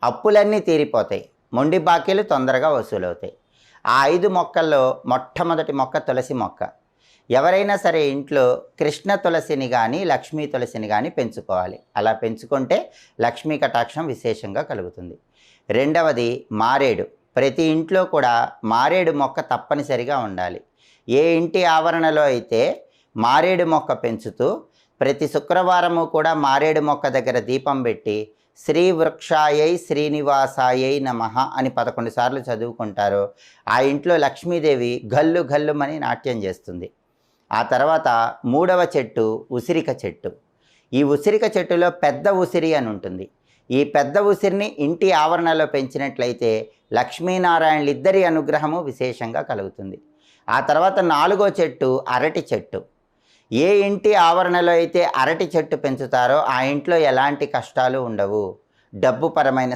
అప్పులన్నీ తీరిపోతాయి, మొండి బాకీలు తొందరగా వసూలవుతాయి. ఆ 5 మొక్కల్లో మొట్టమొదటి మొక్క తులసి మొక్క. ఎవరైనా సరే ఇంట్లో కృష్ణ తులసిని కానీ లక్ష్మీ తులసిని కానీ పెంచుకోవాలి. అలా పెంచుకుంటే లక్ష్మీ కటాక్షం విశేషంగా కలుగుతుంది. రెండవది మారేడు. ప్రతి ఇంట్లో కూడా మారేడు మొక్క తప్పనిసరిగా ఉండాలి. ఏ ఇంటి ఆవరణలో అయితే మారేడు మొక్క పెంచుతూ ప్రతి శుక్రవారము కూడా మారేడు మొక్క దగ్గర దీపం పెట్టి శ్రీ వృక్షాయై శ్రీనివాసాయై నమః అని 11 సార్లు చదువుకుంటారో ఆ ఇంట్లో లక్ష్మీదేవి గల్లు గల్లుమని నాట్యం చేస్తుంది. ఆ తర్వాత మూడవ చెట్టు ఉసిరిక చెట్టు. ఈ ఉసిరిక చెట్టులో పెద్ద ఉసిరి అని ఉంటుంది. ఈ పెద్ద ఉసిరిని ఇంటి ఆవరణలో పెంచినట్లయితే లక్ష్మీనారాయణలిద్దరి అనుగ్రహము విశేషంగా కలుగుతుంది. ఆ తర్వాత నాలుగో చెట్టు అరటి చెట్టు. ఏ ఇంటి ఆవరణలో అయితే అరటి చెట్టు పెంచుతారో ఆ ఇంట్లో ఎలాంటి కష్టాలు ఉండవు. డబ్బుపరమైన